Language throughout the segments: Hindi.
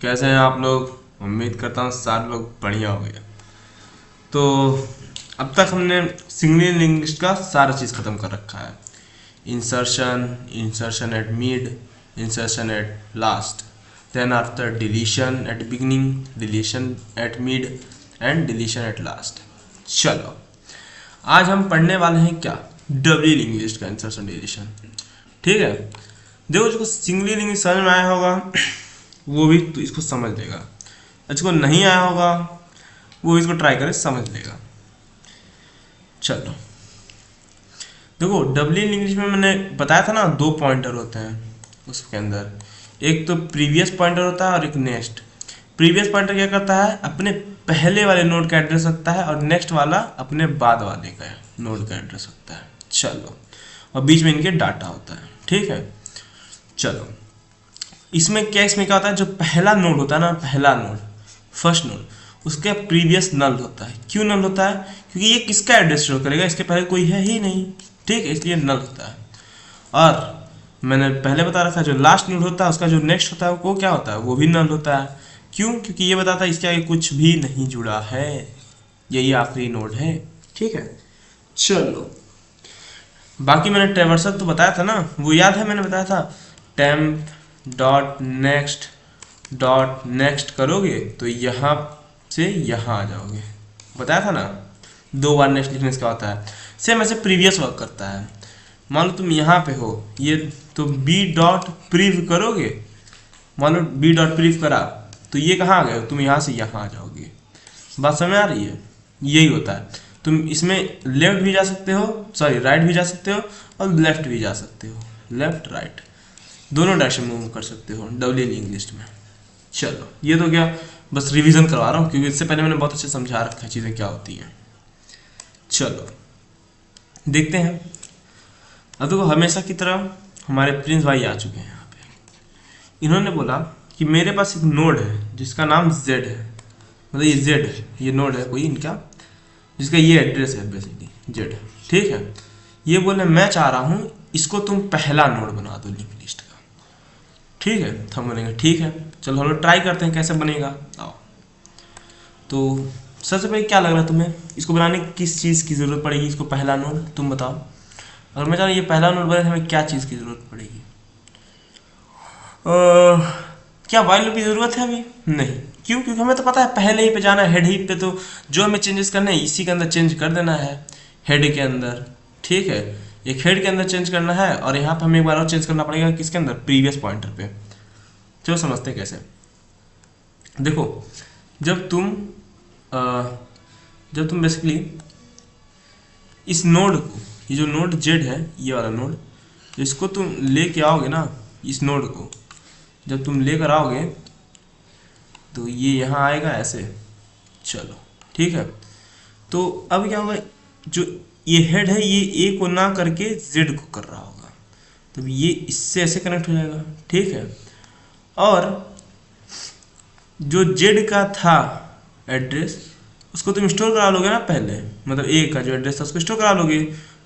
कैसे हैं आप लोग। उम्मीद करता हूँ सारे लोग बढ़िया हो गए। तो अब तक हमने सिंगल लिंग्विस्ट का सारा चीज़ ख़त्म कर रखा है। Insertion, insertion at mid, insertion at last, then after deletion at beginning, deletion at mid and deletion at last. चलो आज हम पढ़ने वाले हैं क्या, डबली लिंग्विस्ट का इंसर्शन डिलीशन। ठीक है, देखो जिसको सिंगली लिंग्विस्ट समझ में आया होगा वो भी तो इसको समझ लेगा, जिसको नहीं आया होगा वो इसको ट्राई करे समझ लेगा। चलो देखो डबली इंग्लिश में मैंने बताया था ना, दो पॉइंटर होते हैं उसके अंदर, एक तो प्रीवियस पॉइंटर होता है और एक नेक्स्ट। प्रीवियस पॉइंटर क्या करता है, अपने पहले वाले नोड का एड्रेस रखता है और नेक्स्ट वाला अपने बाद वाले का नोड का एड्रेस रखता है। चलो, और बीच में इनके डाटा होता है। ठीक है, चलो इसमें क्या होता है, जो पहला नोड होता है ना, पहला नोड, फर्स्ट नोड, उसका प्रीवियस नल होता है। क्यों नल होता है, क्योंकि ये किसका एड्रेस शो करेगा, इसके पहले कोई है ही नहीं। ठीक है, इसलिए नल होता है। और मैंने पहले बता रखा है जो लास्ट नोड होता है उसका जो नेक्स्ट होता है वो क्या होता है, वो भी नल होता है। क्यों, क्योंकि ये बताता है इसके आगे कुछ भी नहीं जुड़ा है, यही आखिरी नोड है। ठीक है, चलो बाकी मैंने ट्रैवर्सल तो बताया था ना, वो याद है मैंने बताया था, टेम्प डॉट नेक्स्ट करोगे तो यहाँ से यहाँ आ जाओगे, बताया था ना। दो बार नेक्स्ट लिखने से क्या होता है, सेम ऐसे प्रीवियस वर्क करता है। मान लो तुम यहाँ पे हो ये, तो बी डॉट प्रीव करोगे, मान लो बी डॉट प्रीव करा तो ये कहाँ आ गए, तुम यहाँ से यहाँ आ जाओगे। बात समझ आ रही है, यही होता है। तुम इसमें लेफ्ट भी जा सकते हो, सॉरी राइट भी जा सकते हो और लेफ्ट भी जा सकते हो, लेफ्ट राइट दोनों डायरेक्शन में मूव कर सकते हो डबली लिंग्विस्ट में। चलो ये तो क्या, बस रिवीजन करवा रहा हूँ क्योंकि इससे पहले मैंने बहुत अच्छे समझा रखा है चीज़ें क्या होती हैं। चलो देखते हैं। अब देखो हमेशा की तरह हमारे प्रिंस भाई आ चुके हैं यहाँ पे। इन्होंने बोला कि मेरे पास एक नोड है जिसका नाम जेड है, मतलब ये जेड है, ये नोड है कोई इनका जिसका ये एड्रेस है बेसिकली जेड। ठीक है, ये बोले मैं चाह रहा हूँ इसको तुम पहला नोड बना दो लिंक लिस्ट का। ठीक है, तो हम बोलेंगे ठीक है, चलो हम लोग ट्राई करते हैं कैसे बनेगा। आओ, तो सबसे पहले क्या लग रहा है तुम्हें, इसको बनाने की किस चीज़ की ज़रूरत पड़ेगी, इसको पहला नोड तुम बताओ। अगर मैं चाह रहा हूँ ये पहला नोड बने तो हमें क्या चीज़ की ज़रूरत पड़ेगी। क्या वाइल लूप की ज़रूरत है अभी नहीं, क्यों, क्योंकि हमें तो पता है पहले ही पे जाना है, हेड ही पे, तो जो हमें चेंजेस करने हैं इसी के अंदर चेंज कर देना है, हेड के अंदर। ठीक है, एक हेड के अंदर चेंज करना है और यहाँ पे हमें एक बार और चेंज करना पड़ेगा किसके अंदर, प्रीवियस पॉइंटर पे। चलो समझते हैं कैसे। देखो जब तुम बेसिकली इस नोड को, ये जो नोड जेड है ये वाला नोड, इसको तुम लेके आओगे ना, इस नोड को जब तुम लेकर आओगे तो ये यहाँ आएगा ऐसे। चलो ठीक है, तो अब क्या होगा, जो ये हेड है ये ए को ना करके जेड को कर रहा होगा, तो ये इससे ऐसे कनेक्ट हो जाएगा। ठीक है, और जो जेड का था एड्रेस उसको तुम स्टोर करा लोगे ना पहले, मतलब ए का जो एड्रेस था उसको स्टोर करा लोगे,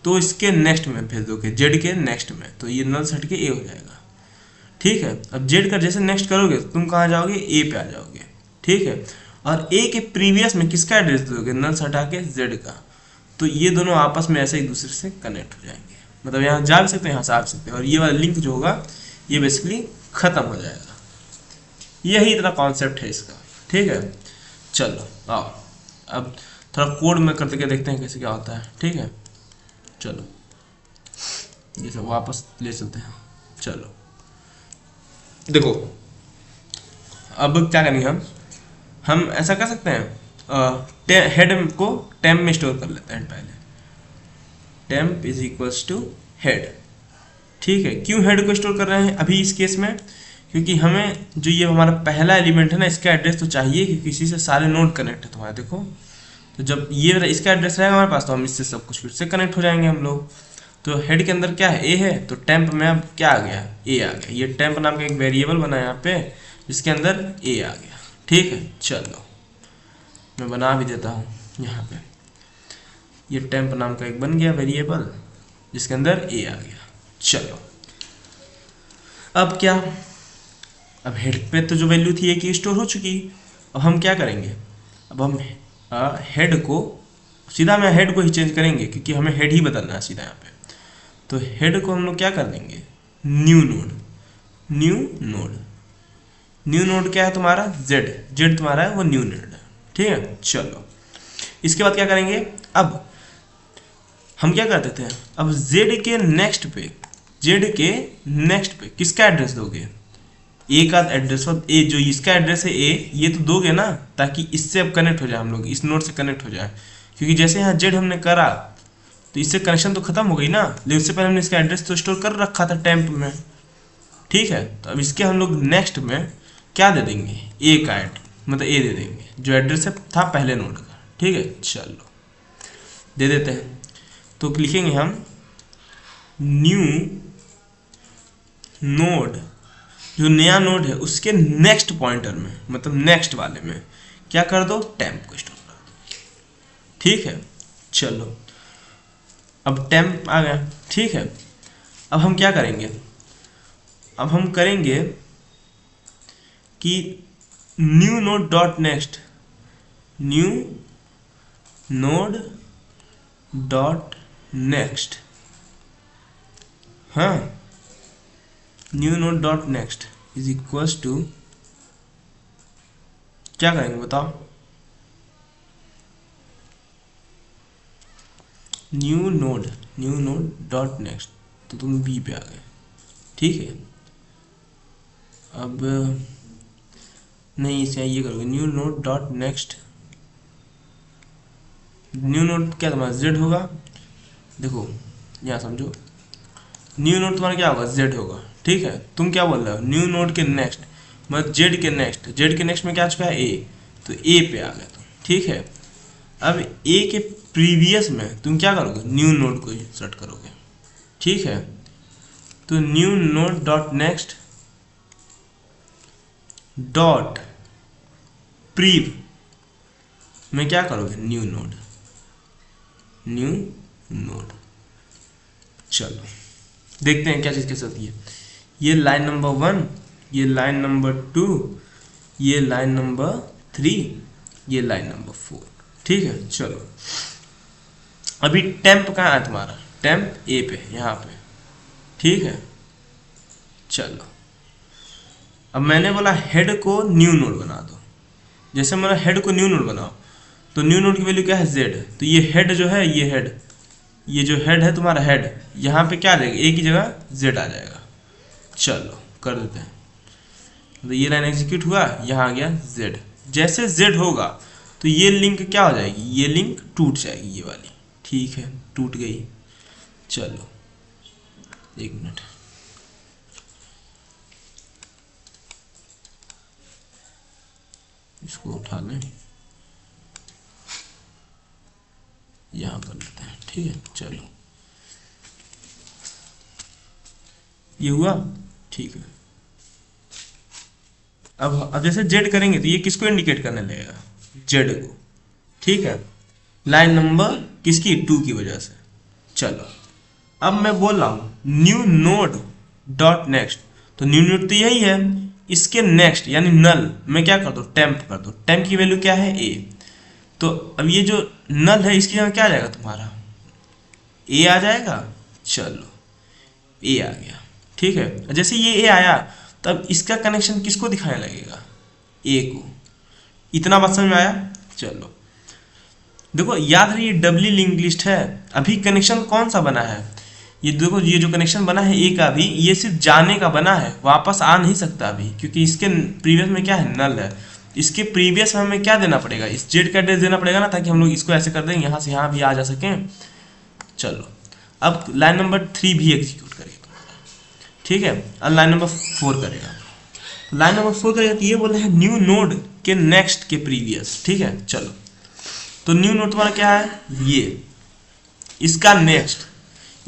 तो इसके नेक्स्ट में भेज दोगे, जेड के नेक्स्ट में, तो ये नल से हट के ए हो जाएगा। ठीक है, अब जेड का जैसे नेक्स्ट करोगे तो तुम कहाँ जाओगे, ए पे आ जाओगे। ठीक है, और ए के प्रीवियस में किसका एड्रेस दोगे, नल से हटा के जेड का, तो ये दोनों आपस में ऐसे एक दूसरे से कनेक्ट हो जाएंगे, मतलब यहाँ जा भी सकते हैं यहाँ से आ भी सकते हैं, और ये वाला लिंक जो होगा ये बेसिकली खत्म हो जाएगा। यही इतना कॉन्सेप्ट है इसका। ठीक है, चलो आओ अब थोड़ा कोड में करते क्या देखते हैं कैसे क्या होता है। ठीक है, चलो ये सब वापस ले चलते हैं। चलो देखो अब क्या करेंगे, हम ऐसा कर सकते हैं, हेड को टेम्प में स्टोर कर लेते हैं पहले, temp is equals to head. ठीक है, क्यों हेड को स्टोर कर रहे हैं अभी इस केस में, क्योंकि हमें जो ये हमारा पहला एलिमेंट है ना इसका एड्रेस तो चाहिए, क्योंकि इसी से सारे नोड कनेक्ट है तुम्हारे। देखो तो जब ये इसका एड्रेस रहेगा हमारे पास तो हम इससे सब कुछ फिर से कनेक्ट हो जाएंगे हम लोग। तो हेड के अंदर क्या है, ए है, तो टेम्प में अब क्या आ गया, ए आ गया। ये टेम्प नाम का एक वेरिएबल बना है यहाँ पे जिसके अंदर ए आ गया। ठीक है, चलो मैं बना भी देता हूँ यहाँ पे, ये टेम्प नाम का एक बन गया वेरिएबल जिसके अंदर ए आ गया। चलो अब क्या, अब हेड पे तो जो वैल्यू थी ए की स्टोर हो चुकी। अब हम क्या करेंगे, अब हम हेड को सीधा में हेड को ही चेंज करेंगे क्योंकि हमें हेड ही बदलना है सीधा यहाँ पे। तो हेड को हम लोग क्या कर देंगे, new node. New node, new node क्या है तुम्हारा, जेड, जेड तुम्हारा है वो न्यू नोड है। ठीक है, चलो इसके बाद क्या करेंगे, अब हम क्या करते थे, अब जेड के नेक्स्ट पे, जेड के नेक्स्ट पे किसका एड्रेस दोगे, ए का एड्रेस, ए जो इसका एड्रेस है ए, ये तो दोगे ना, ताकि इससे अब कनेक्ट हो जाए, हम लोग इस नोड से कनेक्ट हो जाए। क्योंकि जैसे यहाँ जेड हमने करा तो इससे कनेक्शन तो खत्म हो गई ना, लेकिन उससे पहले हमने इसका एड्रेस तो स्टोर कर रखा था टेम्प में। ठीक है, तो अब इसके हम लोग नेक्स्ट में क्या दे देंगे, ए का एड, मतलब ए दे देंगे जो एड्रेस था पहले नोड का। ठीक है, चलो दे देते हैं। तो लिखेंगे हम न्यू नोड, जो नया नोड है उसके नेक्स्ट पॉइंटर में, मतलब नेक्स्ट वाले में क्या कर दो, टेम्प को स्टोर कर दो। ठीक है, चलो अब टेम्प आ गया। ठीक है, अब हम क्या करेंगे, अब हम करेंगे कि new node dot next, new node dot next, हाँ new node dot next is equals to, क्या करेंगे बताओ, न्यू नोड डॉट नेक्स्ट, तो तुम बी पे आ गए। ठीक है, अब नहीं इसे ये करोगे, new node dot next, new node क्या तुम्हारा जेड होगा, देखो यहाँ समझो, न्यू नोड तुम्हारा क्या होगा, जेड होगा। ठीक है, तुम क्या बोल रहे हो, न्यू नोड के नेक्स्ट, मतलब जेड के नेक्स्ट, जेड के नेक्स्ट में क्या आ चुका है, ए, तो ए पे आ गया तुम। ठीक है, अब ए के प्रीवियस में तुम क्या करोगे, न्यू नोड को सेट करोगे। ठीक है, तो new node dot next dot prev में क्या करोगे, न्यू नोड, न्यू नोड। चलो देखते हैं क्या चीज़ कैसे होती है। ये लाइन नंबर 1, ये लाइन नंबर 2, ये लाइन नंबर 3, ये लाइन नंबर 4। ठीक है, चलो अभी टेम्प कहाँ है तुम्हारा, टेम्प ए पे, यहाँ पे। ठीक है, चलो अब मैंने बोला हेड को न्यू नोड बना दो। जैसे मेरा हेड को न्यू नोड बनाओ, तो न्यू नोड की वैल्यू क्या है, जेड, तो ये हेड जो है, ये हेड, ये जो हेड है तुम्हारा हेड, यहाँ पे क्या आ जाएगा, ए की जगह जेड आ जाएगा। चलो कर देते हैं, तो ये लाइन एग्जीक्यूट हुआ, यहाँ आ गया जेड। जैसे जेड होगा तो ये लिंक क्या हो जाएगी, ये लिंक टूट जाएगी ये वाली। ठीक है, टूट गई। चलो एक मिनट, इसको उठा लें, यहाँ कर लेते हैं। ठीक है, चलो ये हुआ। ठीक है, अब जैसे जेड करेंगे तो ये किसको इंडिकेट करने लगेगा, जेड को। ठीक है, लाइन नंबर किसकी, 2 की वजह से। चलो अब मैं बोल रहा हूँ न्यू नोड डॉट नेक्स्ट, तो न्यू नोड तो यही है, इसके नेक्स्ट यानी नल में क्या कर दो, टेम्प कर दो। टेम्प की वैल्यू क्या है, ए, तो अब ये जो नल है इसकी जगह क्या आ जाएगा तुम्हारा, ए आ जाएगा। चलो ए आ गया। ठीक है, जैसे ये ए आया तब इसका कनेक्शन किसको दिखाने लगेगा, ए को। इतना बात समझ में आया। चलो देखो याद रही, ये डबली लिंक लिस्ट है। अभी कनेक्शन कौन सा बना है, ये देखो, ये जो कनेक्शन बना है ए का भी, ये सिर्फ जाने का बना है, वापस आ नहीं सकता अभी, क्योंकि इसके प्रीवियस में क्या है, नल है। इसके प्रीवियस में हमें क्या देना पड़ेगा, इस जेड का एड्रेस देना पड़ेगा ना, ताकि हम लोग इसको ऐसे कर देंगे यहाँ से यहाँ भी आ जा सकें। चलो अब लाइन नंबर 3 भी एग्जीक्यूट करेगा। ठीक है, अब लाइन नंबर 4 करेगा। लाइन नंबर 4 करेगा तो ये बोल रहे हैं न्यू नोड के नेक्स्ट के प्रीवियस। ठीक है, चलो तो न्यू नोड तुम्हारा क्या है, ये इसका नेक्स्ट,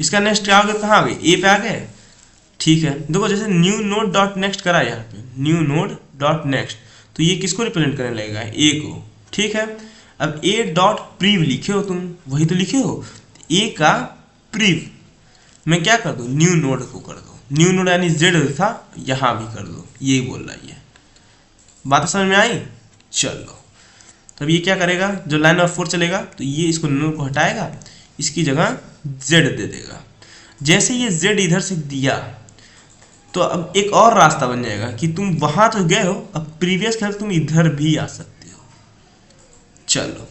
इसका नेक्स्ट क्या हो गया, कहाँ आ गए, ए पे आ गए। ठीक है, देखो जैसे न्यू नोड डॉट नेक्स्ट करा है यहाँ पे, न्यू नोड डॉट नेक्स्ट, तो ये किसको रिप्रेजेंट करने लगेगा, ए को। ठीक है, अब ए डॉट प्रीव लिखे हो तुम, वही तो लिखे हो, ए का प्रीव मैं क्या कर दूँ, न्यू नोड को कर दो। न्यू नोड यानी जेड था यहाँ भी कर दो, यही बोल रहा है ये। बात समझ में आई? चलो तब ये क्या करेगा, जो लाइन ऑफ 4 चलेगा तो ये इसको नोड को हटाएगा, इसकी जगह जेड दे देगा। जैसे ये जेड इधर से दिया तो अब एक और रास्ता बन जाएगा कि तुम वहां तो गए हो, अब प्रीवियस खेल तुम इधर भी आ सकते हो। चलो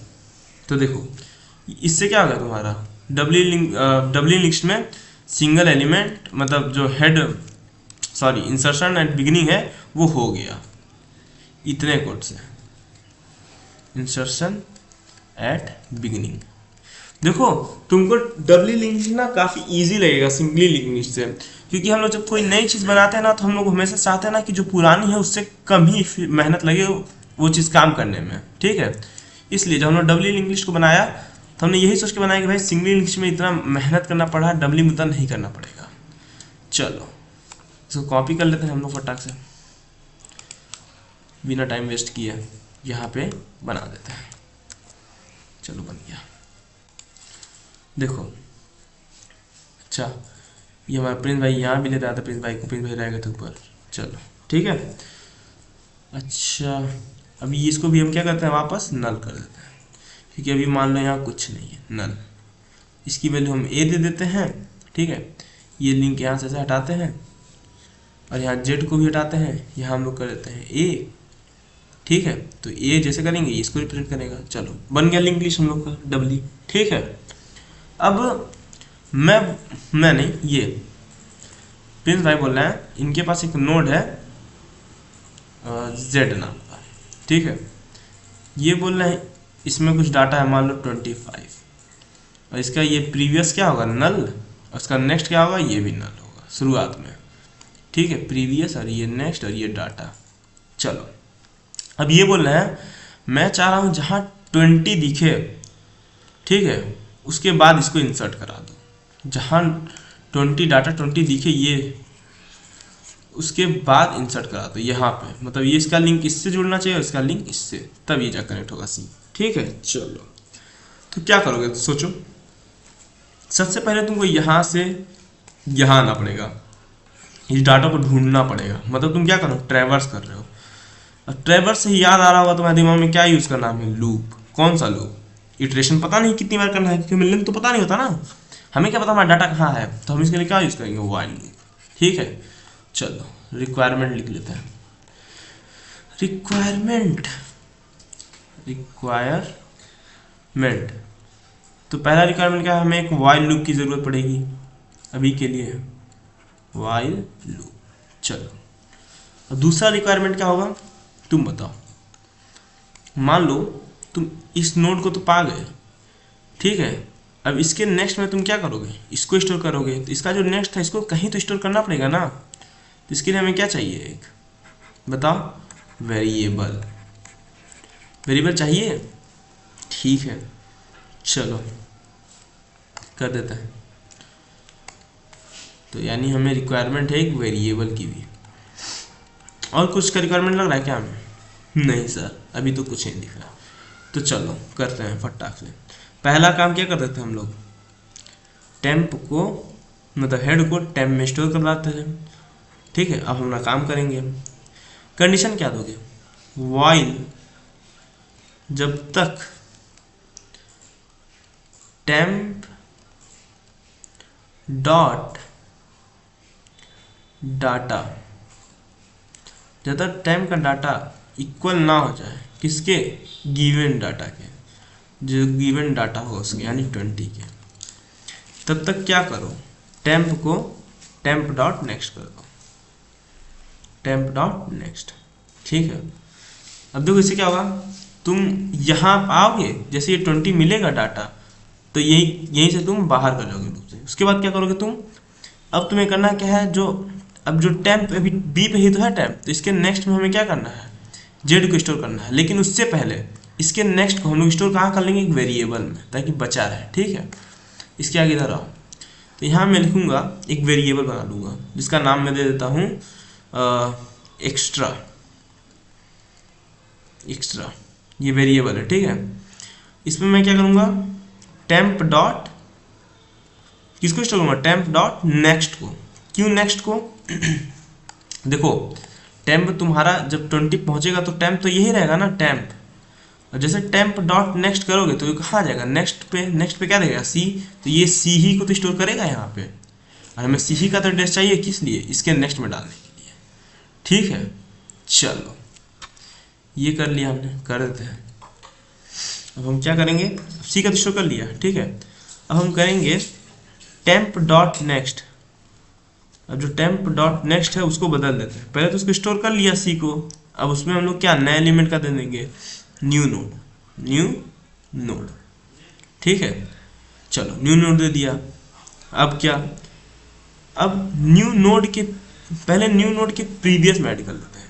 तो देखो इससे क्या होगा तुम्हारा डब्ल्यू लिस्ट में सिंगल एलिमेंट मतलब जो head sorry insertion at beginning है वो हो गया इतने कोड से, इंसर्शन एट बिगिनिंग। देखो तुमको डब्ल्यू लिंक ना काफ़ी इजी लगेगा सिंपली लिंक से, क्योंकि हम लोग जब कोई नई चीज़ बनाते हैं ना तो हम लोग हमेशा चाहते हैं ना कि जो पुरानी है उससे कम ही मेहनत लगे वो चीज़ काम करने में, ठीक है। इसलिए जब हम लोग डब्ल्यू लिंक को बनाया तो हमने यही सोच के बनाया कि भाई सिंगल लिंक में इतना मेहनत करना पड़ा, डब्ल्यू में उतना नहीं करना पड़ेगा। चलो इसको कॉपी कर लेते हैं हम लोग फटाक से, बिना टाइम वेस्ट किए यहाँ पे बना देते हैं। चलो बन गया, देखो। अच्छा ये हमारा प्रिंस भाई यहाँ भी लेता था, प्रिंस भाई को प्रिंस भाई रहेगा तो ऊपर। चलो ठीक है। अच्छा अभी इसको भी हम क्या करते हैं, वापस नल कर देते हैं, क्योंकि अभी मान लो यहाँ कुछ नहीं है, नल। इसकी वैल्यू हम ए दे देते हैं, ठीक है। ये लिंक यहाँ से हटाते हैं और यहाँ जेड को भी हटाते हैं, यहाँ हम लोग कर देते हैं ए, ठीक है। तो ए जैसे करेंगे इसको रिप्रेजेंट करेगा। चलो बन गया लिंक लिस्ट हम लोग का डब्ल्यू, ठीक है। अब मैं नहीं, ये प्रिंस भाई बोल रहे हैं इनके पास एक नोड है जेड नाम का, ठीक है। ये बोल रहे हैं इसमें कुछ डाटा है, मान लो 25, और इसका ये प्रीवियस क्या होगा, नल, और उसका नेक्स्ट क्या होगा, ये भी नल होगा शुरुआत में, ठीक है। प्रीवियस और ये नेक्स्ट और ये डाटा। चलो अब ये बोल रहे हैं मैं चाह रहा हूँ जहाँ 20 दिखे, ठीक है, उसके बाद इसको इंसर्ट करा दो। जहाँ 20 डाटा 20 दिखे ये उसके बाद इंसर्ट करा दो यहाँ पे, मतलब ये इसका लिंक इससे जुड़ना चाहिए और इसका लिंक इससे, तब ये जा कनेक्ट होगा सी, ठीक है। चलो तो क्या करोगे तो सोचो। सबसे पहले तुमको यहाँ से यहाँ आना पड़ेगा, इस डाटा को ढूंढना पड़ेगा। मतलब तुम क्या करो, ट्रैवर्स कर रहे हो। और ट्रैवर्स से याद आ रहा होगा तुम्हारे दिमाग में क्या यूज़ करना है, लूप। कौन सा लूप, इटरेशन पता नहीं कितनी बार करना है, क्योंकि मिलने तो पता नहीं होता ना, हमें क्या पता हमारा डाटा कहाँ है, तो हम इसके लिए क्या यूज़ करेंगे, व्हाइल लूप, ठीक है। चलो रिक्वायरमेंट लिख लेते हैं। रिक्वायरमेंट तो पहला रिक्वायरमेंट क्या है, हमें एक व्हाइल लूप की ज़रूरत पड़ेगी अभी के लिए, व्हाइल लूप। चलो और दूसरा रिक्वायरमेंट क्या होगा तुम बताओ। मान लो तुम इस नोड को तो पा गए, ठीक है। अब इसके नेक्स्ट में तुम क्या करोगे, इसको स्टोर करोगे, तो इसका जो नेक्स्ट था इसको कहीं तो स्टोर करना पड़ेगा ना। तो इसके लिए हमें क्या चाहिए, एक बताओ, वेरिएबल चाहिए, ठीक है। चलो कर देता है। तो यानी हमें रिक्वायरमेंट है एक वेरिएबल की भी। और कुछ का रिक्वायरमेंट लग रहा है क्या हमें, नहीं सर अभी तो कुछ नहीं दिख रहा। तो चलो करते हैं फटाक से। पहला काम क्या कर देते हैं हम लोग, टेम्प को मतलब हेड को टेम्प में स्टोर कर लाते हैं, ठीक है। अब हम अपना काम करेंगे। कंडीशन क्या दोगे, व्हाइल जब तक टेम्प डॉट डाटा, जब तक टेम्प का डाटा इक्वल ना हो जाए किसके, गिवन डाटा के, जो गिवन डाटा हो उसके यानी 20 के, तब तक क्या करो, टेम्प को टेम्प डॉट नेक्स्ट कर दो, टेम्प डॉट नेक्स्ट, ठीक है। अब देखो इससे क्या होगा, तुम यहाँ आओगे, जैसे ये 20 मिलेगा डाटा तो यहीं से तुम बाहर कर जाओगे लूप से। उसके बाद क्या करोगे तुम, अब तुम्हें करना क्या है, अब जो टेम्प अभी बी पे ही तो है टेम्प, तो इसके नेक्स्ट में हमें क्या करना है, जेड को स्टोर करना है। लेकिन उससे पहले इसके नेक्स्ट को हम लोग स्टोर कहाँ कर लेंगे, एक वेरिएबल में, ताकि बचा रहे, ठीक है। इसके आगे इधर आओ, तो यहाँ मैं लिखूँगा एक वेरिएबल बना लूँगा जिसका नाम मैं दे देता हूँ एक्स्ट्रा, ये वेरिएबल है, ठीक है। इसमें मैं क्या करूँगा, टेम्प डॉट किसको स्टोर करूँगा, टेम्प डॉट नेक्स्ट को, क्यों नेक्स्ट को? देखो टेम्प तुम्हारा जब 20 पहुंचेगा तो टेम्प तो यही रहेगा ना, टेम्प। और जैसे टेम्प डॉट नेक्स्ट करोगे तो ये कहाँ आ जाएगा, नेक्स्ट पे। नेक्स्ट पे क्या देगा, सी। तो ये सी ही को तो स्टोर करेगा यहाँ पे, और हमें सी ही का तो एड्रेस चाहिए, किस लिए, इसके नेक्स्ट में डालने के लिए। ठीक है, चलो ये कर लिया हमने, कर देते हैं। अब हम क्या करेंगे, सी का तो स्टोर कर लिया, ठीक है। अब हम करेंगे टेम्प डॉट नेक्स्ट। अब जो टेम्प डॉट नेक्स्ट है उसको बदल देते हैं। पहले तो उसको स्टोर कर लिया सी को, अब उसमें हम लोग क्या नए एलिमेंट का दे देंगे, न्यू नोड, न्यू नोड। ठीक है, चलो न्यू नोड दे दिया। अब क्या, अब न्यू नोड के पहले न्यू नोड के प्रीवियस में ऐड कर लेते हैं,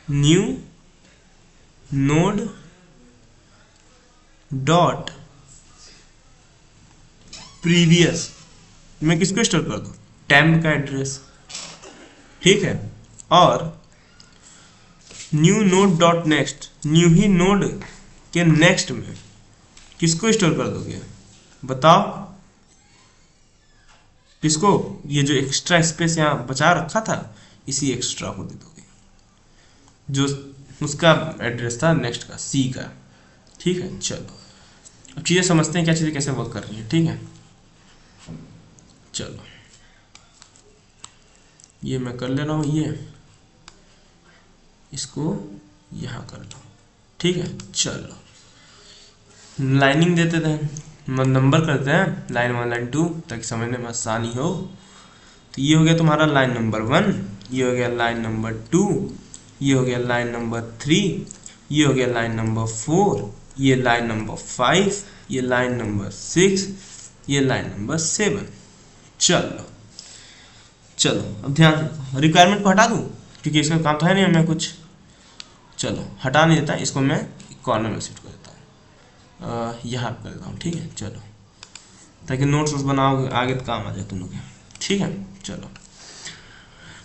न्यू नोड डॉट प्रीवियस में किसको स्टोर कर दो, टेम्प का एड्रेस। ठीक है, और new node dot next, new ही नोड के नेक्स्ट में किसको स्टोर कर दोगे, बताओ किसको, ये जो एक्स्ट्रा स्पेस यहाँ बचा रखा था इसी एक्स्ट्रा को दे दोगे, जो उसका एड्रेस था नेक्स्ट का, सी का। ठीक है, चलो अब चीज़ें समझते हैं क्या चीज़ें कैसे वर्क कर रही हैं। ठीक है, चलो ये मैं कर ले रहा हूँ, ये इसको यहाँ कर लो। ठीक है, चलो लाइनिंग देते थे, नंबर करते हैं लाइन 1 लाइन 2 ताकि समझने में आसानी हो। तो ये हो गया तुम्हारा लाइन नंबर 1, ये हो गया लाइन नंबर 2, ये हो गया लाइन नंबर 3, ये हो गया लाइन नंबर 4, ये लाइन नंबर 5, ये लाइन नंबर 6, ये लाइन नंबर 7। चलो चलो अब ध्यान, रिक्वायरमेंट को हटा दूँ क्योंकि इसका काम तो है नहीं हमें कुछ। चलो हटा नहीं देता, इसको मैं कॉर्नर में शिफ्ट कर देता हूँ, यहाँ कर देता हूँ। ठीक है, चलो ताकि नोट्स बनाओगे आगे तो काम आ जाए तुम लोग। ठीक है, चलो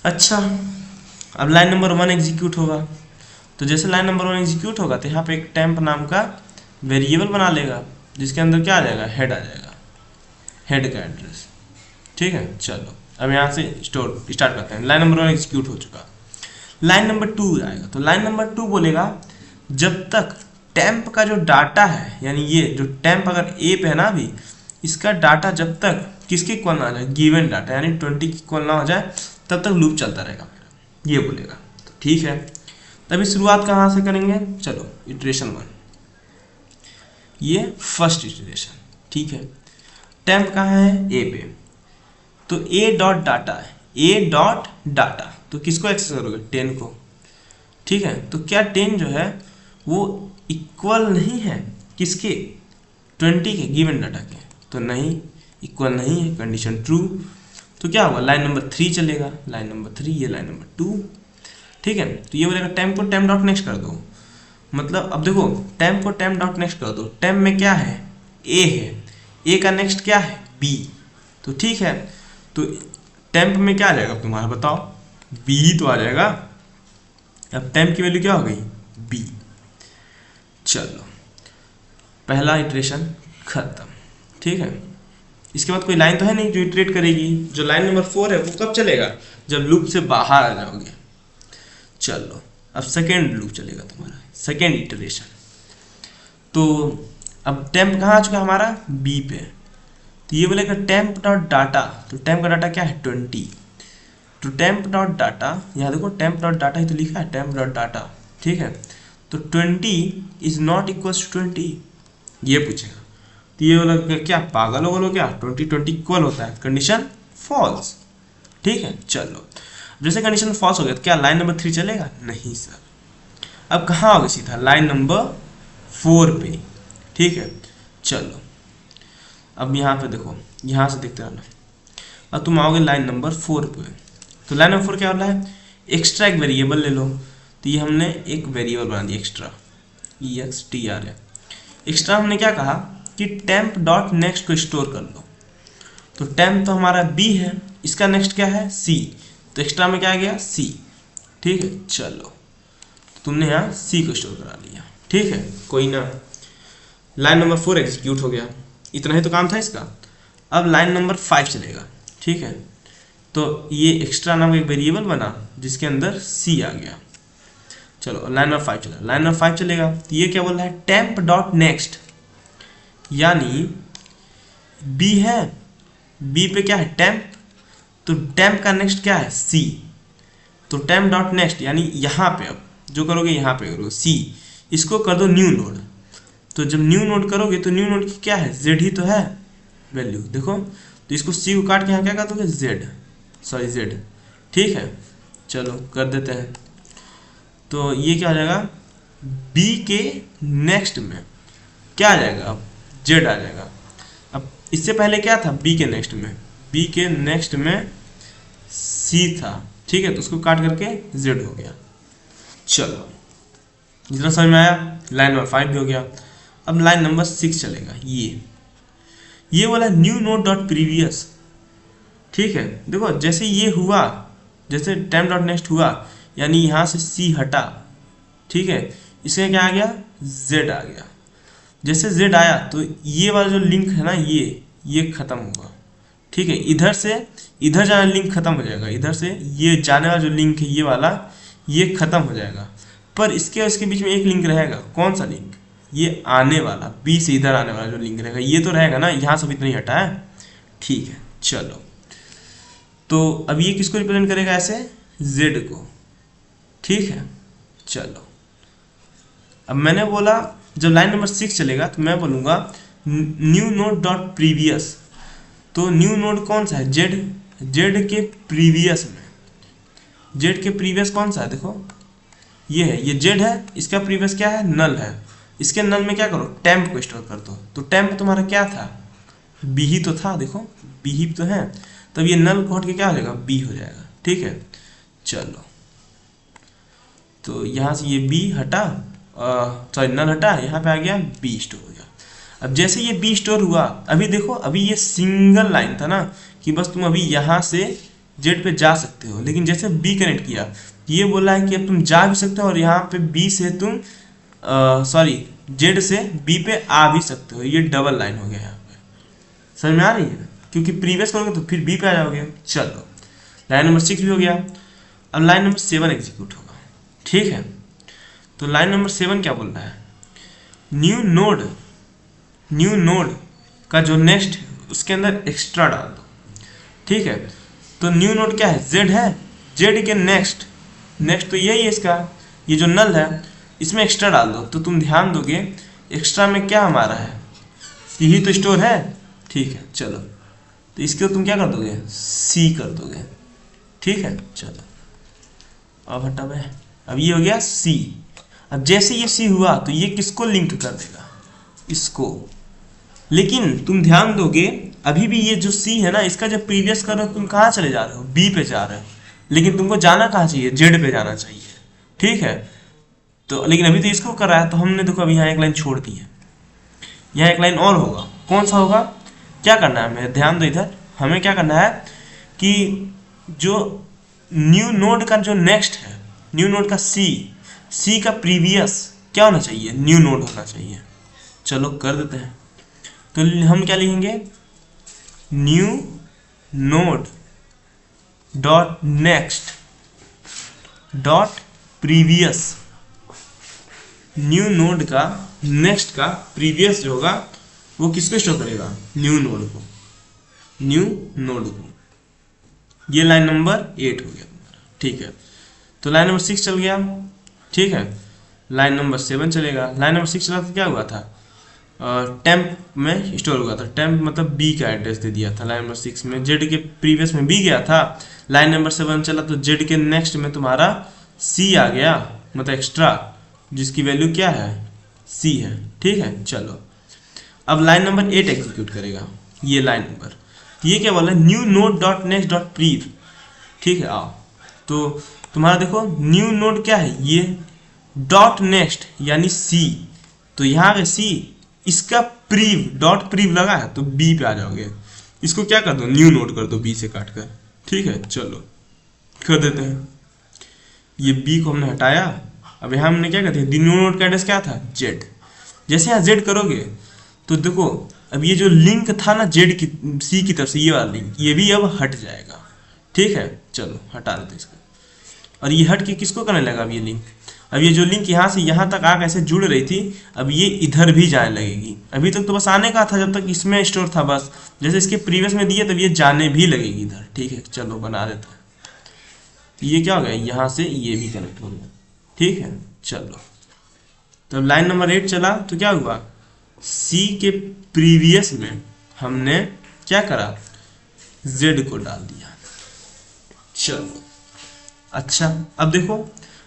अच्छा अब लाइन नंबर 1 एग्जीक्यूट होगा। तो जैसे लाइन नंबर 1 एग्जीक्यूट होगा तो यहाँ पे एक टेम्प नाम का वेरिएबल बना लेगा जिसके अंदर क्या आ जाएगा, हेड आ जाएगा, हेड का एड्रेस। ठीक है, चलो अब यहाँ से स्टार्ट करते हैं। लाइन नंबर 1 एग्जीक्यूट हो चुका, लाइन नंबर 2 आएगा। तो लाइन नंबर 2 बोलेगा जब तक टेम्प का जो डाटा है, यानी ये जो टेम्प अगर ए पे है ना अभी, इसका डाटा जब तक किसके इक्वल ना आ जाए, गिवन डाटा यानी 20 की इक्वल ना हो जाए तब तक लूप चलता रहेगा मेरा, ये बोलेगा। तो ठीक है, तभी शुरुआत कहाँ से करेंगे, चलो इटरेशन 1, ये फर्स्ट इटरेशन। ठीक है, टेम्प कहाँ है, ए पे, तो ए डॉट डाटा है, ए डॉट डाटा, तो किसको एक्सेस करोगे, 10 को। ठीक है, तो क्या 10 जो है वो इक्वल नहीं है किसके, 20 के गिवन डाटा के, तो नहीं इक्वल नहीं है, कंडीशन ट्रू। तो क्या होगा, लाइन नंबर 3 चलेगा, लाइन नंबर 3, ये लाइन नंबर 2। ठीक है, तो ये बोलेगा टेम्प को टेम्प डॉट नेक्स्ट कर दो, मतलब अब देखो टेम्प को टेम्प डॉट नेक्स्ट कर दो, टेम्प में क्या है, ए है, ए का नेक्स्ट क्या है, बी। तो ठीक है, तो टेम्प में क्या आ जाएगा तुम्हारा, बताओ, बी ही तो आ जाएगा। अब टेम्प की वैल्यू क्या हो गई, बी। चलो पहला इटरेशन खत्म। ठीक है, इसके बाद कोई लाइन तो है नहीं जो इटरेट करेगी। जो लाइन नंबर 4 है वो कब चलेगा, जब लूप से बाहर आ जाओगे। चलो अब सेकेंड लूप चलेगा तुम्हारा, सेकेंड इटरेशन। तो अब टेम्प कहाँ आ चुका हमारा, बी पे, तो ये बोलेगा टेम्प डॉट डाटा, तो टेम्प का डाटा क्या है, 20। तो टेम्प डॉट डाटा, यहाँ देखो टेम्प डॉट डाटा ही तो लिखा है, टेम्प डॉट डाटा। ठीक है, तो 20 इज नॉट इक्वल टू 20, ये पूछेगा। तो ये बोला क्या पागल हो क्या, 20 इक्वल होता है, कंडीशन फॉल्स। ठीक है, चलो जैसे कंडीशन फॉल्स हो गया तो क्या लाइन नंबर 3 चलेगा, नहीं सर। अब कहाँ होगा, सीधा लाइन नंबर 4 पे। ठीक है, चलो अब यहाँ पे देखो, यहाँ से देखते रहना। अब तुम आओगे लाइन नंबर 4 पे, तो लाइन नंबर 4 क्या वाला है, एक्स्ट्रा एक वेरिएबल ले लो। तो ये हमने एक वेरिएबल बना दिया एक्स्ट्रा, EXTR है। एक्स्ट्रा हमने क्या कहा कि टेम्प डॉट नेक्स्ट को स्टोर कर लो। तो टेम्प तो हमारा B है, इसका नेक्स्ट क्या है, C, तो एक्स्ट्रा में क्या आ गया, C। ठीक है, चलो तो तुमने यहाँ C को स्टोर करा लिया। ठीक है, कोई ना, लाइन नंबर 4 एग्जीक्यूट हो गया, इतना ही तो काम था इसका। अब लाइन नंबर 5 चलेगा। ठीक है, तो ये एक्स्ट्रा नाम एक वेरिएबल बना जिसके अंदर सी आ गया। चलो लाइन नंबर 5 चला, लाइन नंबर 5 चलेगा तो ये क्या बोल रहा है, टेम्प डॉट नेक्स्ट, यानी बी है, बी पे क्या है टेम्प, तो टेम्प का नेक्स्ट क्या है सी, तो टेम्प डॉट नेक्स्ट यानी यहाँ पे अब जो करोगे यहाँ पे करोगे सी, इसको कर दो न्यू नोड। तो जब न्यू नोड करोगे तो न्यू नोड की क्या है जेड ही तो है वैल्यू, देखो तो इसको सी को काट के यहाँ क्या कर दोगे जेड, सॉरी जेड, ठीक है। चलो कर देते हैं, तो ये क्या आ जाएगा बी के नेक्स्ट में क्या आ जाएगा, अब जेड आ जाएगा। अब इससे पहले क्या था बी के नेक्स्ट में, बी के नेक्स्ट में सी था, ठीक है, तो उसको काट करके जेड हो गया। चलो जितना समझ में आया, लाइन नंबर 5 भी हो गया। अब लाइन नंबर 6 चलेगा, ये वाला न्यू नोड डॉट प्रीवियस, ठीक है। देखो जैसे ये हुआ, जैसे टेम्प डॉट नेक्स्ट हुआ यानी यहाँ से सी हटा, ठीक है, इसमें क्या आ गया जेड आ गया। जैसे जेड आया तो ये वाला जो लिंक है ना ये खत्म होगा, ठीक है, इधर से इधर जाना लिंक खत्म हो जाएगा, इधर से ये जाने वाला जो लिंक है ये वाला ये खत्म हो जाएगा, पर इसके बीच में एक लिंक रहेगा। कौन सा लिंक, ये आने वाला बी से इधर आने वाला जो लिंक रहेगा ये तो रहेगा ना, यहाँ से इतना ही हटा है, ठीक है। चलो तो अब ये किसको रिप्रेजेंट करेगा ऐसे, जेड को, ठीक है। चलो अब मैंने बोला जब लाइन नंबर 6 चलेगा तो मैं बोलूँगा न्यू नोड डॉट प्रीवियस, तो न्यू नोड कौन सा है जेड, जेड के प्रीवियस में, जेड के प्रीवियस कौन सा है, देखो ये है, ये जेड है, इसका प्रीवियस क्या है नल है, इसके नल में क्या करो टेम्प को स्टोर कर दो, तो टेम्प तुम्हारा क्या था बी ही तो था, देखो बी ही तो है, तब ये नल को हट के क्या हो जाएगा बी हो जाएगा, ठीक है। चलो तो यहाँ से ये बी हटा, सॉरी नल हटा, यहाँ पे आ गया बी स्टोर हो गया। अब जैसे ये बी स्टोर हुआ, अभी देखो अभी ये सिंगल लाइन था ना कि बस तुम अभी यहाँ से जेड पे जा सकते हो, लेकिन जैसे बी कनेक्ट किया ये बोला है कि अब तुम जा भी सकते हो और यहाँ पे बी से तुम सॉरी जेड से बी पे आ भी सकते हो, ये डबल लाइन हो गया यहाँ पे, समझ में आ रही है, क्योंकि प्रीवियस करोगे तो फिर बी पे आ जाओगे। चलो लाइन नंबर 6 भी हो गया। अब लाइन नंबर 7 एग्जीक्यूट होगा, ठीक है। तो लाइन नंबर 7 क्या बोल रहा है, न्यू नोड का जो नेक्स्ट है उसके अंदर एक्स्ट्रा डाल दो, ठीक है। तो न्यू नोड क्या है जेड है, जेड के नेक्स्ट तो यही है इसका, ये जो नल है इसमें एक्स्ट्रा डाल दो। तो तुम ध्यान दोगे एक्स्ट्रा में क्या हमारा है सी ही तो स्टोर है, ठीक है। चलो तो इसके तुम क्या कर दोगे सी कर दोगे, ठीक है। चलो अब हटा भाई, अब ये हो गया सी। अब जैसे ये सी हुआ तो ये किसको लिंक कर देगा, इसको, लेकिन तुम ध्यान दोगे अभी भी ये जो सी है ना इसका जब प्रीवियस कर रहे हो तुम कहाँ चले जा रहे हो बी पे जा रहे हो, लेकिन तुमको जाना कहाँ चाहिए जेड पे जाना चाहिए, ठीक है। तो लेकिन अभी तो इसको कर रहा है, तो हमने देखो अभी यहाँ एक लाइन छोड़ दी है, यहाँ एक लाइन और होगा, कौन सा होगा, क्या करना है मेरे ध्यान दो इधर, हमें क्या करना है कि जो न्यू नोड का जो नेक्स्ट है, न्यू नोड का सी का प्रीवियस क्या होना चाहिए न्यू नोड होना चाहिए। चलो कर देते हैं, तो हम क्या लिखेंगे new node dot next dot previous, new node का नेक्स्ट का प्रीवियस जो होगा वो किसको स्टोर करेगा न्यू नोड को, ये लाइन नंबर 8 हो गया तुम्हारा, ठीक है। तो लाइन नंबर 6 चल गया, ठीक है। लाइन नंबर 7 चलेगा, लाइन नंबर 6 चला तो क्या हुआ था टेम्प में स्टोर हुआ था, टेम्प मतलब बी का एड्रेस दे दिया था लाइन नंबर 6 में, जेड के प्रीवियस में बी गया था, लाइन नंबर 7 चला तो जेड के नेक्स्ट में तुम्हारा सी आ गया, मतलब एक्स्ट्रा जिसकी वैल्यू क्या है सी है, ठीक है। चलो अब लाइन नंबर 8 एग्जीक्यूट करेगा, ये लाइन नंबर, ये क्या बोला new node dot next dot prev, ठीक है। आओ तो तुम्हारा देखो न्यू नोड क्या है ये डॉट नेक्स्ट यानी सी, तो यहाँ पे सी इसका प्रीव डॉट प्रीव लगा है तो बी पे आ जाओगे, इसको क्या कर दो न्यू नोड कर दो बी से काट कर, ठीक है। चलो कर देते हैं, ये बी को हमने हटाया, अब यहाँ हमने क्या कहते हैं न्यू नोड का एड्रेस क्या था जेड, जैसे यहाँ जेड करोगे तो देखो अब ये जो लिंक था ना जेड की सी की तरफ से ये वाला लिंक ये भी अब हट जाएगा, ठीक है, चलो हटा देते इसको। और ये हट के किसको करने लगा अब ये लिंक, अब ये जो लिंक यहाँ से यहाँ तक आकर ऐसे जुड़ रही थी, अब ये इधर भी जाने लगेगी। अभी तक तो बस आने का था जब तक इसमें स्टोर था, बस जैसे इसके प्रीवियस में दिए तब ये जाने भी लगेगी इधर। ठीक है, चलो बना देते हैं। तो ये क्या हो गया, यहाँ से ये भी कनेक्ट हो गया। ठीक है, चलो तब लाइन नंबर 8 चला तो क्या हुआ, सी के प्रीवियस में हमने क्या करा, जेड को डाल दिया। चलो अच्छा, अब देखो,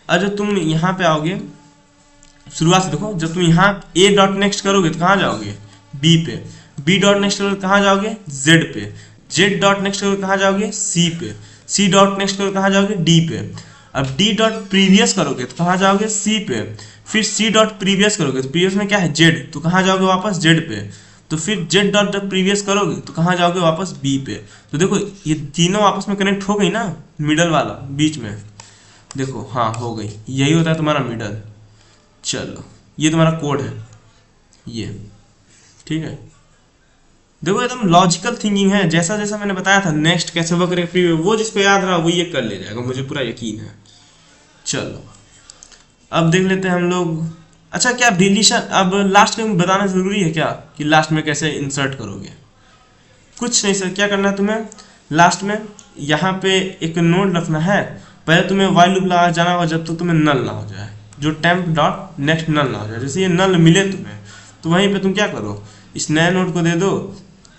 अब जब तुम यहाँ पे आओगे शुरुआत से देखो, जब तुम यहाँ ए डॉट नेक्स्ट करोगे तो कहाँ जाओगे, बी पे, बी डॉट नेक्स्ट करोगे कहाँ जाओगे, जेड पे, जेड डॉट नेक्स्ट करोगे कहाँ जाओगे, सी पे, सी डॉट नेक्स्ट करोगे कहाँ जाओगे, डी पे। अब डी डॉट प्रीवियस करोगे तो कहाँ जाओगे, सी पे, फिर सी डॉट प्रीवियस करोगे तो प्रीवियस में क्या है, जेड, तो कहाँ जाओगे वापस, जेड पे, तो फिर जेड डॉट प्रीवियस करोगे तो कहाँ जाओगे वापस, बी पे। तो देखो ये तीनों आपस में कनेक्ट हो गई ना, मिडल वाला बीच में, देखो हाँ हो गई, यही होता है तुम्हारा मिडल। चलो ये तुम्हारा कोड है ये, ठीक है। देखो एकदम लॉजिकल थिंकिंग है, जैसा जैसा मैंने बताया था नेक्स्ट कैसे वर्क करेगा प्रीवियस, वो जिसको याद रहा वो ये कर ले जाएगा, मुझे पूरा यकीन है। चलो अब देख लेते हैं हम लोग। अच्छा क्या डिलीशन अब लास्ट में बताना जरूरी है क्या, कि लास्ट में कैसे इंसर्ट करोगे, कुछ नहीं सर, क्या करना है तुम्हें, लास्ट में यहाँ पे एक नोड रखना है, पहले तुम्हें वाइल लूप लगा जाना होगा जब तक तो तुम्हें नल ना हो जाए, जो टेम्प डॉट नेक्स्ट नल ना हो जाए। जैसे ये नल मिले तुम्हें तो वहीं पे तुम क्या करो, इस नए नोड को दे दो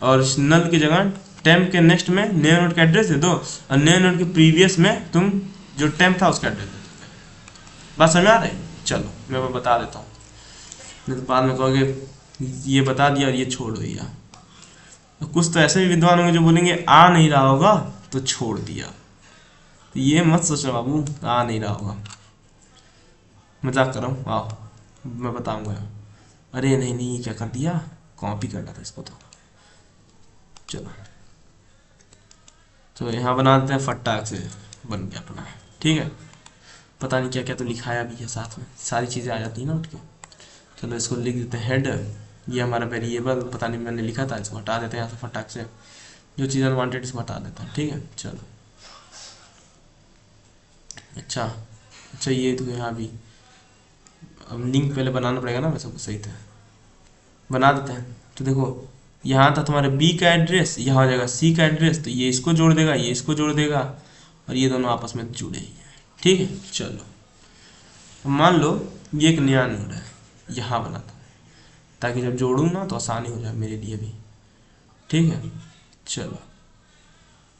और इस नल की जगह टेम्प के नेक्स्ट में नए नोड का एड्रेस दे दो, और नए नोड के प्रीवियस में तुम जो टेम्प था उसका एड्रेस दे दो। बात समझ आ रही, चलो मैं बता देता हूँ, नहीं तो बाद में कहोगे ये बता दिया और ये छोड़ दिया। तो कुछ तो ऐसे भी विद्वान होंगे जो बोलेंगे आ नहीं रहा होगा तो छोड़ दिया, तो ये मत सोचना बाबू आ नहीं रहा होगा, मजाक कर रहा हूँ, आओ मैं बताऊंगा। अरे नहीं नहीं, क्या कर दिया, कॉपी करना था इसको। तो चलो तो यहाँ बना देते हैं, फटाक से बन गया अपना, ठीक है। पता नहीं क्या क्या तो लिखाया भी है साथ में, सारी चीज़ें आ जाती है ना उठ के। चलो इसको लिख देते हैं हेड, ये हमारा वेरिएबल, पता नहीं मैंने लिखा था, इसको हटा देते हैं यहाँ से फटाक से, जो चीज़ अनवांटेड इसको हटा देता है, ठीक है। चलो अच्छा ये तो यहाँ भी अब लिंक पहले बनाना पड़ेगा ना, वैसे सही था, बना देते हैं। तो देखो यहाँ था तुम्हारे बी का एड्रेस, यहाँ हो जाएगा सी का एड्रेस, तो ये इसको जोड़ देगा, ये इसको जोड़ देगा, और ये दोनों आपस में जुड़े ही हैं, ठीक है। चलो मान लो ये एक नया नोड है, यहाँ बनाता हूँ ताकि जब जोड़ूँ ना तो आसानी हो जाए मेरे लिए भी, ठीक है। चलो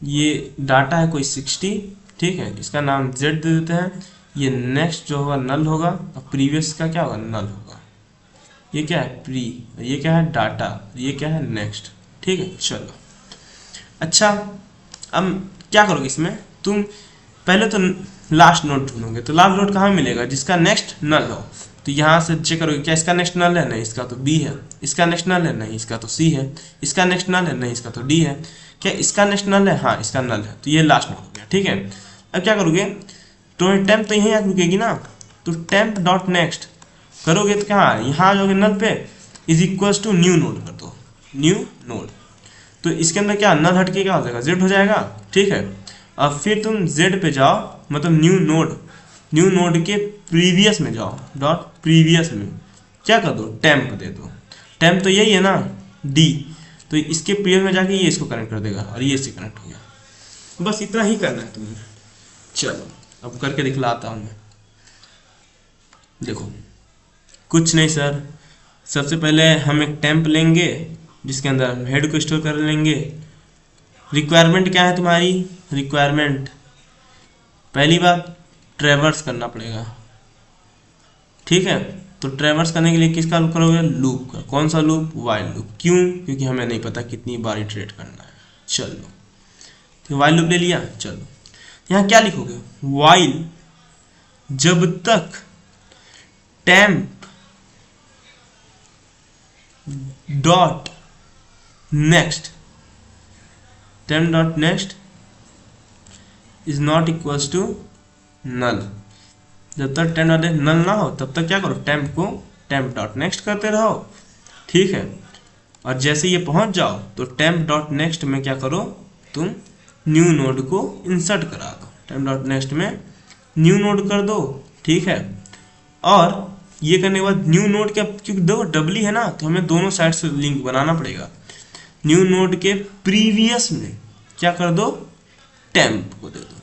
ये डाटा है कोई 60, ठीक है, इसका नाम z दे देते हैं। ये नेक्स्ट जो होगा नल होगा, और प्रीवियस का क्या होगा, नल होगा। ये क्या है प्री, ये क्या है डाटा, ये क्या है नेक्स्ट, ठीक है। चलो अच्छा अब क्या करोगे इसमें, तुम पहले तो लास्ट नोड ढूंढोगे, तो लास्ट नोड कहाँ मिलेगा, जिसका नेक्स्ट नल हो। तो यहाँ से चेक करोगे क्या इसका नेक्स्ट नल है, नहीं इसका तो बी है, इसका नेक्स्ट नल है, नहीं इसका तो सी है, इसका नेक्स्ट नल है, नहीं इसका तो डी है, क्या इसका नेक्स्ट नल है, हाँ इसका नल है, तो ये लास्ट नोड हो गया, ठीक है। अब क्या करोगे, तो टेम्प तो यहीं आकर रुकेगी ना, तो टेम्प डॉट नेक्स्ट करोगे तो क्या यहाँ आ जाओगे नल पे, is equals to new node कर दो, न्यू नोड। तो इसके अंदर क्या नल हट के क्या हो जाएगा, जेड हो जाएगा, ठीक है। अब फिर तुम जेड पे जाओ, मतलब न्यू नोड के प्रीवियस में जाओ, डॉट प्रीवियस में क्या कर दो, टेम्प दे दो, टेम्प तो यही है ना डी, तो इसके प्रीवियस में जाके ये इसको कनेक्ट कर देगा, और ये इससे कनेक्ट हो गया। बस इतना ही करना है तुम्हें। चलो अब करके दिखलाता हूँ मैं, देखो कुछ नहीं सर, सबसे पहले हम एक टेम्प लेंगे जिसके अंदर हम हेड को स्टोर कर लेंगे। रिक्वायरमेंट क्या है तुम्हारी, रिक्वायरमेंट पहली बात ट्रैवर्स करना पड़ेगा, ठीक है। तो ट्रैवर्स करने के लिए किसका करोगे, लूप का, कौन सा लूप, वाइल लूप। क्यों, क्योंकि हमें नहीं पता कितनी बार इटरेट करना है। चलो तो वाइल लूप ले लिया। चलो यहाँ क्या लिखोगे, वाइल जब तक temp dot next, temp dot next is not equals to null, जब तक टेम्प डॉट नेक्स्ट नल ना हो तब तक क्या करो, टेम्प को टेम्प डॉट नेक्स्ट करते रहो, ठीक है। और जैसे ये पहुंच जाओ तो टेम्प डॉट नेक्स्ट में क्या करो, तुम न्यू नोड को इंसर्ट करा दो, टेम्प डॉट नेक्स्ट में न्यू नोड कर दो, ठीक है। और ये करने के बाद न्यू नोड क्या, क्योंकि दो डबली है ना तो हमें दोनों साइड से लिंक बनाना पड़ेगा। न्यू नोड के प्रीवियस में क्या कर दो, टेम्प को दे दो।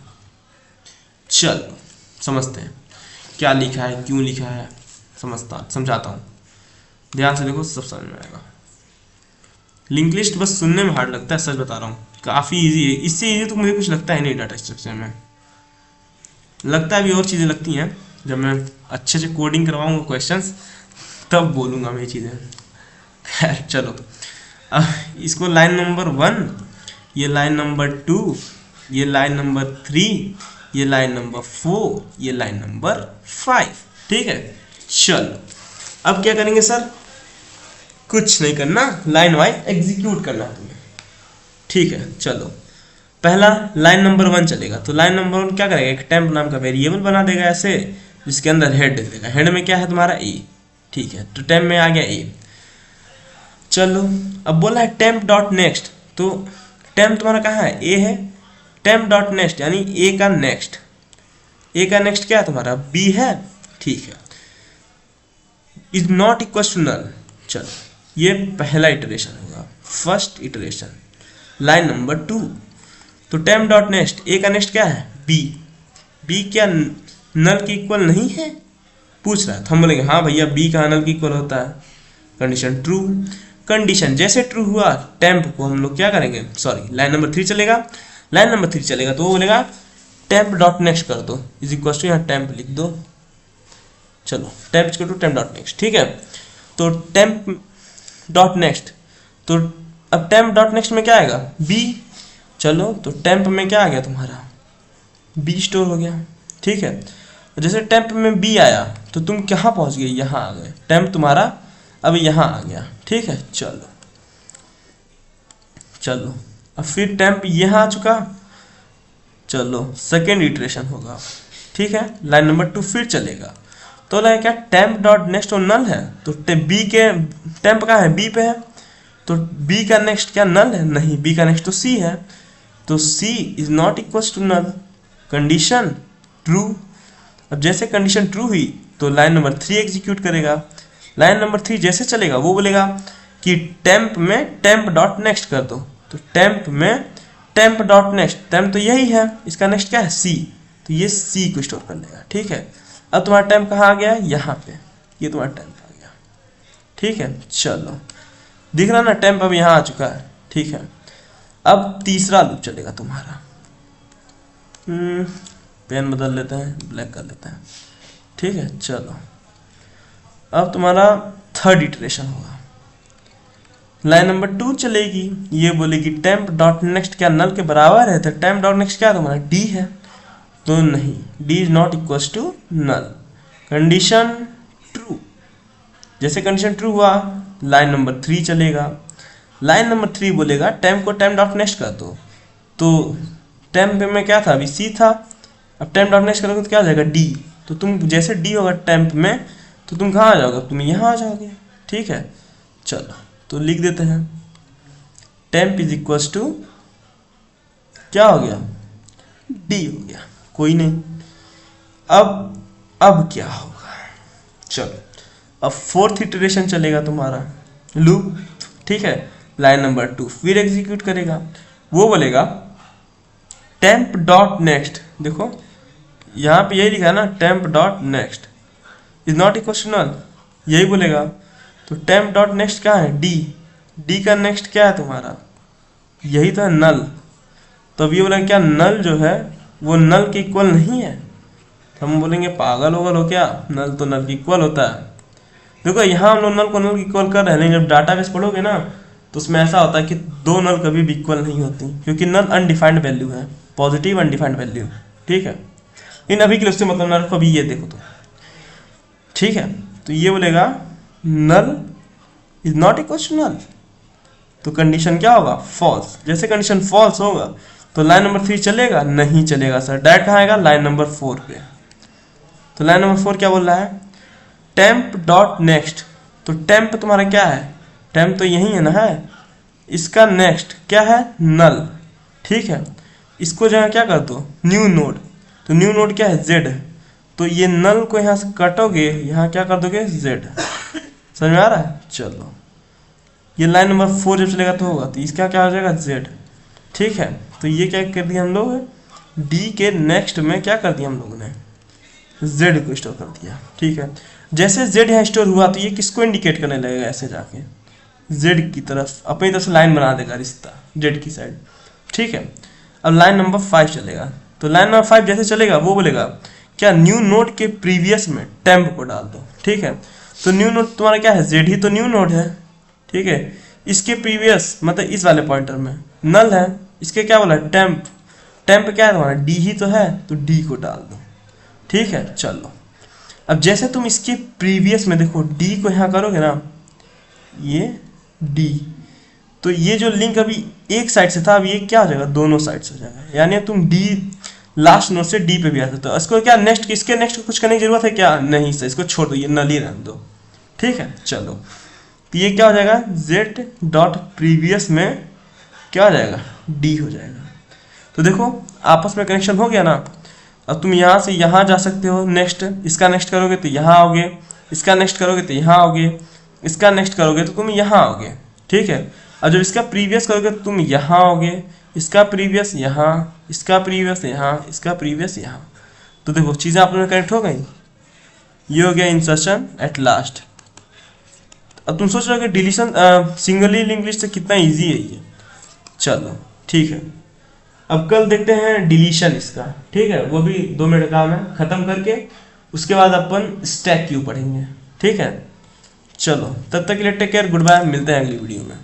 चलो समझते हैं क्या लिखा है, क्यों लिखा है, समझाता हूँ, ध्यान से देखो, सब समझ में आएगा। लिंक लिस्ट बस सुनने में हार्ड लगता है, सच बता रहा हूँ, काफ़ी इजी है, इससे इजी तो मुझे कुछ लगता है नहीं डाटा स्ट्रक्चर में, लगता है भी और चीज़ें लगती हैं, जब मैं अच्छे से कोडिंग करवाऊंगा क्वेश्चंस तब बोलूँगा मैं ये चीज़ें। खैर चलो, अब इसको लाइन नंबर 1, ये लाइन नंबर 2, ये लाइन नंबर 3, ये लाइन नंबर 4, ये लाइन नंबर 5, ठीक है। चलो अब क्या करेंगे सर, कुछ नहीं करना, लाइन वाइज एग्जीक्यूट करना है तुम्हें, ठीक है। चलो पहला लाइन नंबर 1 चलेगा, तो लाइन नंबर 1 क्या करेगा, एक टेम्प नाम का वेरिएबल बना देगा ऐसे, जिसके अंदर हेड दे देगा, हेड में क्या है तुम्हारा ए, ठीक है, तो टेम्प में आ गया ए। चलो अब बोला है टेम्प डॉट नेक्स्ट, तो टेम्प तुम्हारा कहाँ है, ए है, टेम्प डॉट नेक्स्ट यानी ए का नेक्स्ट, ए का नेक्स्ट क्या है तुम्हारा, बी है, ठीक है, is not equal to null. चलो ये पहला इटरेशन होगा, फर्स्ट इटरेशन, लाइन नंबर 2, तो टेम्प डॉट नेक्स्ट, ए का नेक्स्ट क्या है, बी, बी क्या नल के इक्वल नहीं है, पूछ रहा है, तो हम बोलेंगे हाँ भैया बी का नल के इक्वल होता है, कंडीशन ट्रू। कंडीशन जैसे ट्रू हुआ, टेम्प को हम लोग क्या करेंगे, सॉरी लाइन नंबर 3 चलेगा, लाइन नंबर 3 चलेगा तो वो बोलेगा टेम्प डॉट नेक्स्ट कर दो, इज इक्वल टू यहाँ टेम्प लिख दो, चलो temp equal to temp dot next, ठीक है। तो टेम्प डॉट नेक्स्ट, तो अब टेम्प डॉट नेक्स्ट में क्या आएगा, बी, चलो तो टेम्प में क्या आ गया तुम्हारा, बी स्टोर हो गया, ठीक है। जैसे टेम्प में बी आया तो तुम कहाँ पहुँच गए, यहाँ आ गए, टेम्प तुम्हारा अब यहाँ आ गया, ठीक है। चलो चलो अब फिर टेम्प यहाँ आ चुका, चलो सेकेंड इटरेशन होगा, ठीक है, लाइन नंबर 2 फिर चलेगा, तो लगे क्या टेम्प डॉट नेक्स्ट और नल है, तो बी के टेम्प कहाँ है, बी पे है, तो बी का नेक्स्ट क्या नल है, नहीं, बी का नेक्स्ट तो सी है, तो c is not equal to null, condition true. अब जैसे कंडीशन ट्रू हुई तो लाइन नंबर 3 एग्जीक्यूट करेगा, लाइन नंबर 3 जैसे चलेगा वो बोलेगा कि टेम्प में टेम्प डॉट नेक्स्ट कर दो, तो टेम्प में टेम्प डॉट नेक्स्ट, टेम्प तो यही है, इसका नेक्स्ट क्या है, सी, तो ये सी को स्टोर कर लेगा, ठीक है। अब तुम्हारा टेम्प कहाँ आ गया, यहाँ पे, ये तुम्हारा टेम्प आ गया, ठीक है। चलो दिख रहा ना, टेम्प अब यहाँ आ चुका है, ठीक है। अब तीसरा लूप चलेगा तुम्हारा, पेन बदल लेते हैं, ब्लैक कर लेते हैं, ठीक है। चलो अब तुम्हारा थर्ड इटरेशन होगा, लाइन नंबर 2 चलेगी, ये बोलेगी टेम्प डॉट नेक्स्ट क्या नल के बराबर है, तो टेम्प डॉट नेक्स्ट क्या तुम्हारा डी है, तो नहीं, D is not equal to null, condition true. जैसे कंडीशन ट्रू हुआ लाइन नंबर 3 चलेगा, लाइन नंबर 3 बोलेगा टेम्प को टेम्प डॉट नेक्स्ट कर दो, तो टेम्प में क्या था, अभी सी था, अब टेम्प डॉट नेक्स्ट करोगे तो क्या हो जाएगा, डी, तो तुम जैसे डी होगा टेम्प में तो तुम कहाँ आ जाओगे, तुम यहाँ आ जाओगे, ठीक है। चलो तो लिख देते हैं टेम्प इज इक्वल टू क्या हो गया, डी हो गया, कोई नहीं। अब क्या होगा, चलो अब फोर्थ इटरेशन चलेगा तुम्हारा लूप, ठीक है, लाइन नंबर 2 फिर एग्जीक्यूट करेगा, वो बोलेगा टेम्प डॉट नेक्स्ट, देखो यहाँ पे यही लिखा है ना, temp dot next is not equal to null, यही बोलेगा, तो टेम्प डॉट नेक्स्ट क्या है, डी, डी का नेक्स्ट क्या है तुम्हारा, यही तो है नल, तो अब ये बोला क्या नल जो है वो नल के इक्वल नहीं है, तो हम बोलेंगे पागल होगल हो क्या, नल तो नल के इक्वल होता है। देखो यहाँ हम लोग नल को नल के इक्वल कर रहे हैं, लेकिन जब डाटाबेस पढ़ोगे ना तो उसमें ऐसा होता है कि दो नल कभी भी इक्वल नहीं होती, क्योंकि नल अनडिफाइंड वैल्यू है, पॉजिटिव अनडिफाइंड वैल्यू, ठीक है। इन अभी के लिए उससे मतलब ना रखो, अभी ये देखो तो, ठीक है, तो ये बोलेगा null is not equal to null, तो कंडीशन क्या होगा, फॉल्स। जैसे कंडीशन फॉल्स होगा तो लाइन नंबर 3 चलेगा, नहीं चलेगा सर, डायरेक्ट कहाँ आएगा, लाइन नंबर 4 पे। तो लाइन नंबर 4 क्या बोल रहा है, टेम्प डॉट नेक्स्ट, तो टेम्प तुम्हारा क्या है, टेम्प तो यही है ना, है, इसका नेक्स्ट क्या है, नल, ठीक है, इसको जो है क्या कर दो न्यू नोड, तो न्यू नोड क्या है जेड है, तो ये नल को यहाँ से कटोगे, यहाँ क्या कर दोगे जेड। समझ में आ रहा है? चलो ये लाइन नंबर 4 जब चलेगा तो होगा, तो इसका क्या हो जाएगा जेड। ठीक है, तो ये क्या कर दिया हम लोग, डी के नेक्स्ट में क्या कर दिया हम लोगों ने, जेड को स्टोर कर दिया। ठीक है, जैसे जेड यहाँ स्टोर हुआ तो ये किसको इंडिकेट करने लगेगा, ऐसे जाके जेड की तरफ अपनी तरफ से लाइन बना देगा रिश्ता जेड की साइड। ठीक है, अब लाइन नंबर 5 चलेगा, तो लाइन नंबर 5 जैसे चलेगा वो बोलेगा क्या न्यू नोड के प्रीवियस में टेम्प को डाल दो। ठीक है, तो न्यू नोड तुम्हारा क्या है, जेड ही तो न्यू नोड है। ठीक है, इसके प्रीवियस मतलब इस वाले पॉइंटर में नल है, इसके क्या बोला टेम्प, टेम्प क्या है तुम्हारा डी ही तो है, तो डी को डाल दो। ठीक है, चलो अब जैसे तुम इसके प्रीवियस में देखो डी को यहाँ करोगे ना, ये डी, तो ये जो लिंक अभी एक साइड से था, अब ये क्या हो जाएगा दोनों साइड से हो जाएगा, यानी तुम डी लास्ट नोड से डी पे भी आ सकते हो। इसको क्या नेक्स्ट, इसके नेक्स्ट को कुछ करने की जरूरत है क्या, नहीं सर, इसको छोड़ दो, ये नल ही रहने दो। ठीक है, चलो तो ये क्या हो जाएगा जेड डॉट प्रीवियस में क्या हो जाएगा डी हो जाएगा। तो देखो आपस में कनेक्शन हो गया ना। अब तुम यहाँ से यहाँ जा सकते हो, नेक्स्ट इसका नेक्स्ट करोगे तो यहाँ आओगे, इसका नेक्स्ट करोगे तो यहाँ आओगे, इसका नेक्स्ट करोगे तो तुम यहाँ आओगे। ठीक है, और जब इसका प्रीवियस करोगे तो तुम यहाँ आओगे, इसका प्रीवियस यहाँ, इसका प्रीवियस यहाँ, इसका प्रीवियस यहाँ। तो देखो चीज़ें आप लोगों में कनेक्ट हो गई, ये हो गया इंसर्शन एट लास्ट। अब तुम सोच रहे हो कि डिलीशन सिंगली लिंक लिस्ट से कितना इजी है ये। चलो ठीक है, अब कल देखते हैं डिलीशन इसका। ठीक है, वो भी 2 मिनट काम है, खत्म करके उसके बाद अपन स्टैक क्यू पढ़ेंगे। ठीक है, चलो तब तक के लिए टेक केयर, गुड बाय, मिलते हैं अगली वीडियो में।